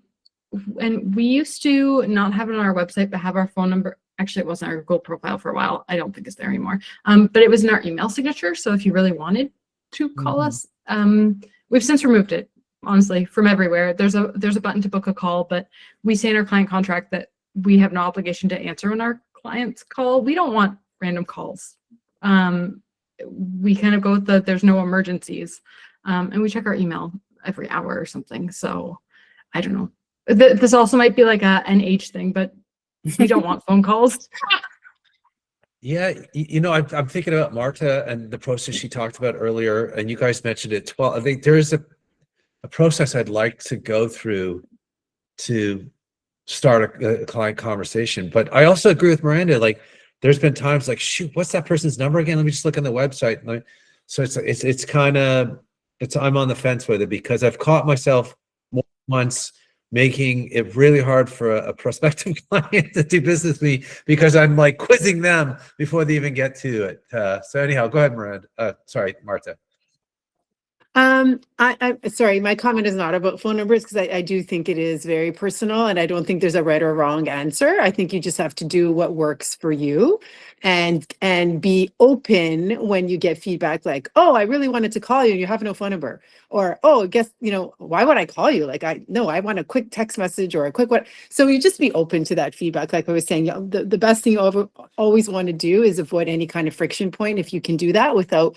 we used to not have it on our website, but have our phone number. Actually, it wasn't our Google profile for a while. I don't think it's there anymore. But it was in our email signature. So if you really wanted to call us, we've since removed it, honestly, from everywhere. There's a button to book a call, but we say in our client contract that we have no obligation to answer when our clients call. We don't want random calls. We kind of go with there's no emergencies, and we check our email every hour or something. So I don't know. This also might be like an age thing, but we don't want phone calls. Yeah, you know, I'm thinking about Marta and the process she talked about earlier, and you guys mentioned it. Well, I think there is a process I'd like to go through to start a client conversation. But I also agree with Miranda. Like, there's been times like, shoot, what's that person's number again? Let me just look on the website. So it's kind of, I'm on the fence with it because I've caught myself once making it really hard for a prospective client to do business with me because I'm like quizzing them before they even get to it. So anyhow, go ahead, Miranda. Sorry, Marta. I'm sorry, my comment is not about phone numbers because I do think it is very personal and I don't think there's a right or wrong answer. I think you just have to do what works for you and be open when you get feedback like, oh, I really wanted to call you and you have no phone number. Or, oh, guess, why would I call you? Like, I want a quick text message or a quick what. So you just be open to that feedback. Like I was saying, the best thing you always want to do is avoid any kind of friction point if you can do that without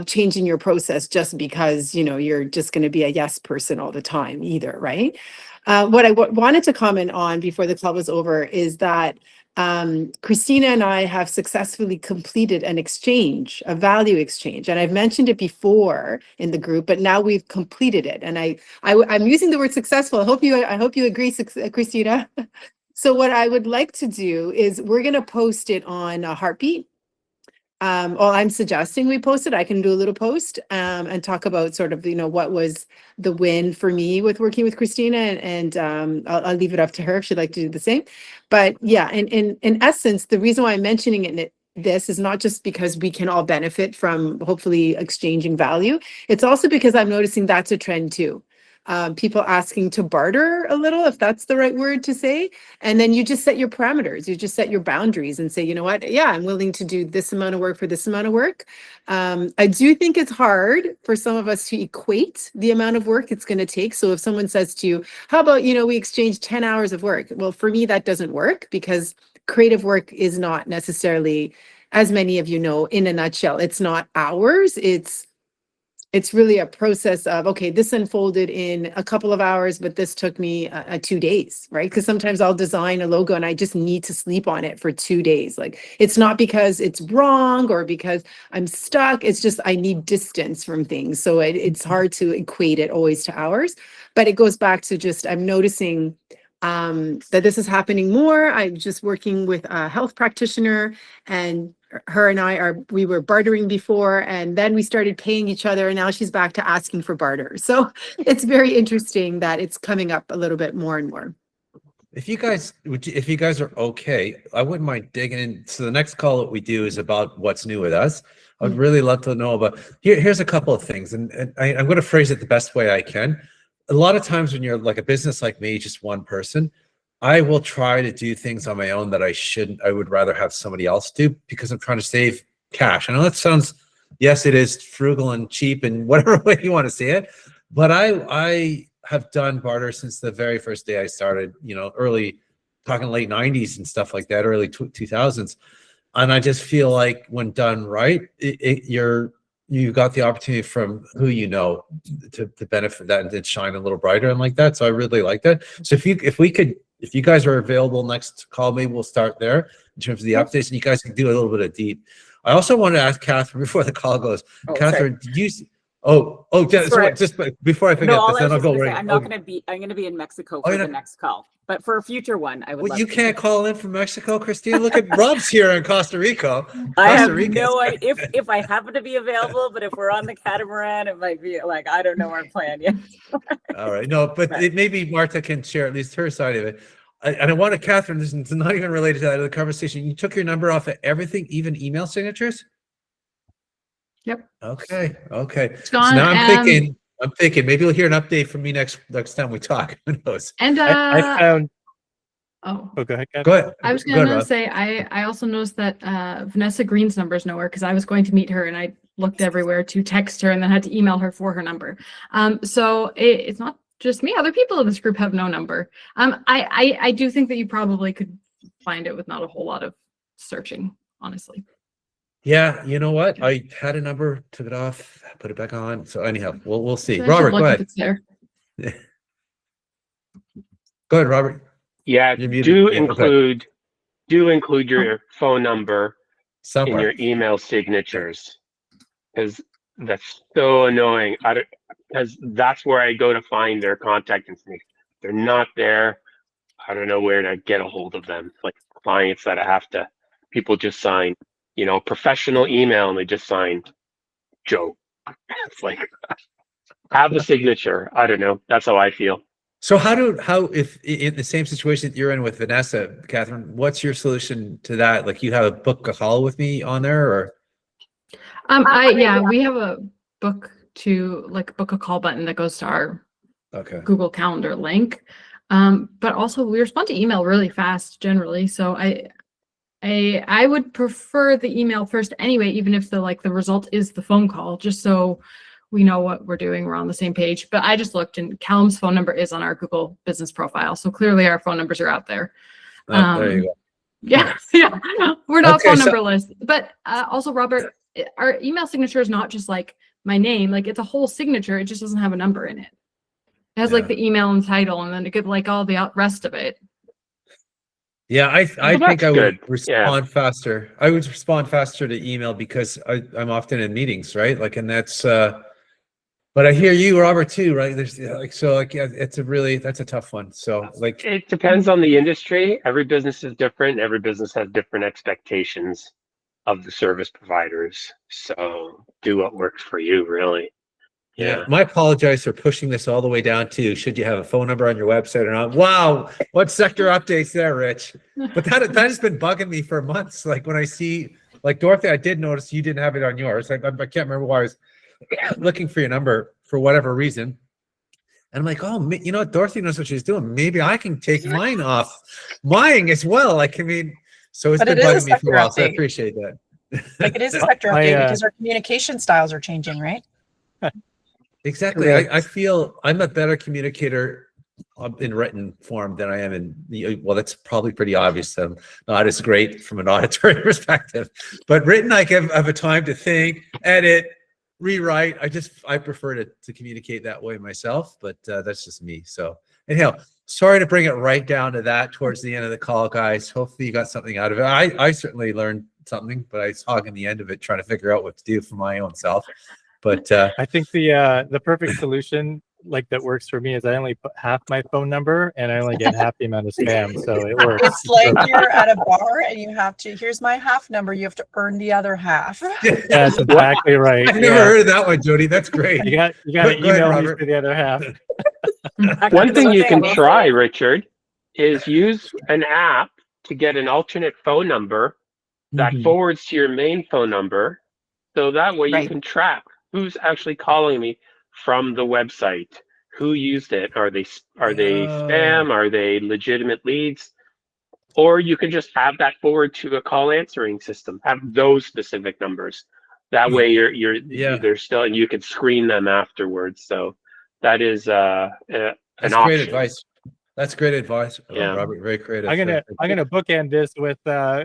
changing your process just because, you're just going to be a yes person all the time either, right? What I wanted to comment on before the call was over is that Christina and I have successfully completed an exchange, a value exchange. And I've mentioned it before in the group, but now we've completed it. And I'm using the word successful. I hope you agree, Christina. So what I would like to do is we're going to post it on Heartbeat. Well, I'm suggesting we post it. I can do a little post and talk about sort of, what was the win for me with working with Christina, and I'll leave it up to her if she'd like to do the same. But yeah, in essence, the reason why I'm mentioning this is not just because we can all benefit from hopefully exchanging value. It's also because I'm noticing that's a trend too. People asking to barter a little, if that's the right word to say. And then you just set your parameters, you just set your boundaries and say, you know what, yeah, I'm willing to do this amount of work for this amount of work. I do think it's hard for some of us to equate the amount of work it's going to take. So if someone says to you, how about, we exchange 10 hours of work? Well, for me, that doesn't work because creative work is not necessarily, as many of you know, in a nutshell, it's not hours, it's really a process of, okay, this unfolded in a couple of hours, but this took me 2 days, right? Because sometimes I'll design a logo and I just need to sleep on it for 2 days. Like, it's not because it's wrong or because I'm stuck. It's just I need distance from things. So it's hard to equate it always to hours. But it goes back to just, I'm noticing that this is happening more. I'm just working with a health practitioner, and her and we were bartering before, and then we started paying each other, and now she's back to asking for barter. So it's very interesting that it's coming up a little bit more and more. If you guys are okay, I wouldn't mind digging in. So the next call that we do is about what's new with us. I'd really love to know about, here's a couple of things, and I'm going to phrase it the best way I can. A lot of times when you're like a business like me, just one person, I will try to do things on my own that I would rather have somebody else do because I'm trying to save cash. I know that sounds, yes, it is frugal and cheap and whatever way you want to say it, but I have done barter since the very first day I started, early, talking late 90s and stuff like that, early 2000s. And I just feel like when done right, you've got the opportunity from who to benefit that and to shine a little brighter and like that. So I really like that. So if you guys are available next call, maybe we'll start there in terms of the updates, and you guys can do a little bit of deep. I also want to ask Catherine before the call goes. Catherine, did you? Just before I forget this, then I'll go right. I'm going to be in Mexico for the next call. But for a future one, I would. Well, you can't call in from Mexico, Christine. Look at Rob's here in Costa Rica. I have no idea if I happen to be available, but if we're on the catamaran, it might be like, I don't know our plan yet. All right, no, but maybe Marta can share at least her side of it. And I wanted Catherine. This is not even related to that other conversation. You took your number off of everything, even email signatures. Yep. Okay. It's gone. So now I'm thinking maybe you'll hear an update from me next time we talk. Who knows? And I found. Oh, go ahead, Kat. Go ahead. I was gonna say I also noticed that Vanessa Green's number is nowhere because I was going to meet her and I looked everywhere to text her and then had to email her for her number. So it's not just me. Other people in this group have no number. I do think that you probably could find it with not a whole lot of searching, honestly. Yeah, you know what? I had a number, took it off, put it back on. So anyhow, we'll see. So Robert, go ahead. It's there. Go ahead, Robert. Yeah, do include your phone number somewhere in your email signatures, because that's so annoying. Because that's where I go to find their contact information. If they're not there, I don't know where to get a hold of them. Like clients that people just sign, professional email, and they just signed Joe. It's like, have a signature. I don't know. That's how I feel. So if in the same situation that you're in with Vanessa, Catherine, what's your solution to that? Like, you have a book a call with me on there, or? We have a book a call button that goes to our Okay. Google Calendar link. But also we respond to email really fast generally. So I would prefer the email first anyway, even if the result is the phone call, just so we know what we're doing. We're on the same page. But I just looked, and Callum's phone number is on our Google business profile. So clearly our phone numbers are out there. There you go. Yeah. We're not Okay, phone number list. But also, Robert, our email signature is not just like my name. Like, it's a whole signature. It just doesn't have a number in it. It has like the email and title, and then it could like all the rest of it. Yeah, I think I would respond Yeah. faster. I would respond faster to email because I'm often in meetings, right? Like, and that's but I hear you, Robert, too, right? There's that's a tough one. So like, It depends on the industry. Every business is different. Every business has different expectations of the service providers. So do what works for you, really. yeah, I apologize for pushing this all the way down to should you have a phone number on your website or not. Wow, what sector updates there, Rich? But that has been bugging me for months. Like, when I see, like, Dorothy, I did notice you didn't have it on yours. I can't remember why I was looking for your number for whatever reason. And I'm like, oh, you know what? Dorothy knows what she's doing. Maybe I can take mine off mine as well. Like, I mean, so it's been bugging me for a while. So I appreciate that. Like, it is a sector update because our communication styles are changing, right? Exactly. I feel I'm a better communicator in written form than I am in, well, that's probably pretty obvious. I'm not as great from an auditory perspective, but written, I have a time to think, edit, rewrite. I prefer to communicate that way myself, but that's just me. So anyhow, sorry to bring it right down to that towards the end of the call, guys. Hopefully you got something out of it. I certainly learned something, but I was hogging the end of it, trying to figure out what to do for my own self. But I think the perfect solution, like, that works for me is I only put half my phone number and I only get half the amount of spam, so it works. It's like you're at a bar and you have to, here's my half number, you have to earn the other half. That's exactly right. I've never heard of that one, Jody. That's great. You got to email me for the other half. One thing you can try, Richard, is use an app to get an alternate phone number that forwards to your main phone number. So that way you can track who's actually calling me from the website, who used it. Are they spam? Are they legitimate leads? Or you can just have that forward to a call answering system. Have those specific numbers. That way they're still, and you can screen them afterwards. So that is an option. Great advice. That's great advice, Robert. Very creative. I'm gonna bookend this with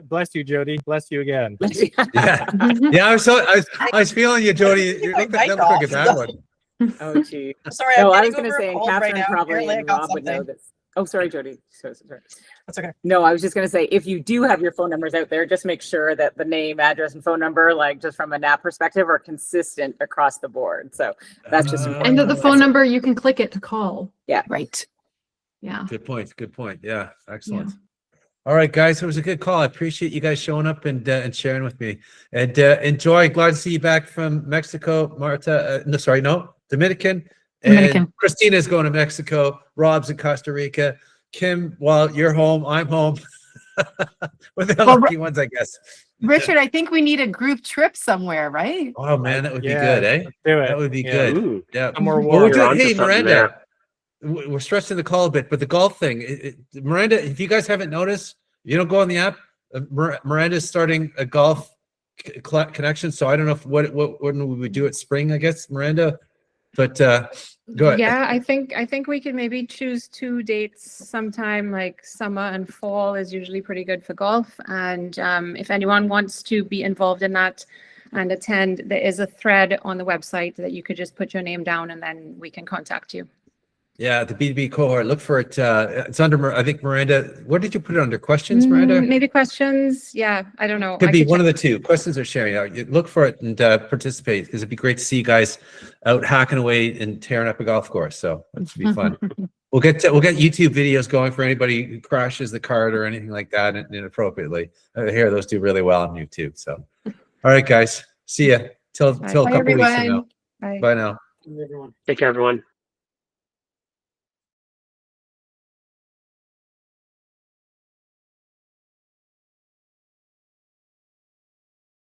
bless you, Jody. Bless you again. Yeah. I was feeling you, Jody. That looked like a bad one. Oh, gee. Sorry, No, I I'm was going to say, and Catherine probably and Rob would know this. Oh, sorry, Jody. Sorry. That's okay. No, I was just going to say, if you do have your phone numbers out there, just make sure that the name, address, and phone number, like, just from a NAP perspective, are consistent across the board. So that's just important. And that the phone number, you can click it to call. Yeah. Right. Yeah. Good point. Yeah. Excellent. All right, guys. It was a good call. I appreciate you guys showing up and sharing with me. And enjoy. Glad to see you back from Mexico, Marta. Dominican. And Christina's going to Mexico. Rob's in Costa Rica. Kim, while you're home, I'm home. We're the lucky ones, I guess. Richard, I think we need a group trip somewhere, right? Oh man, that would be good, eh? Let's do it. That would be good. Ooh. Yeah. Hey, Miranda. We're stressing the call a bit, but the golf thing, Miranda, if you guys haven't noticed, you don't go on the app. Miranda's starting a golf connection. So I don't know when we would do it spring, I guess, Miranda, but go ahead. Yeah, I think we could maybe choose 2 dates sometime, like summer and fall is usually pretty good for golf. And if anyone wants to be involved in that and attend, there is a thread on the website that you could just put your name down and then we can contact you. Yeah, the B2B cohort. Look for it. It's under, I think, Miranda. What did you put it under? Questions, Miranda? Maybe questions. Yeah, I don't know. Could be one of the two. Questions or sharing. You look for it and participate, because it'd be great to see you guys out hacking away and tearing up a golf course. So it should be fun. We'll get YouTube videos going for anybody who crashes the cart or anything like that inappropriately. I hear those do really well on YouTube. So, all right, guys. See ya. Till a couple weeks from now. Bye. Bye now. Take care, everyone.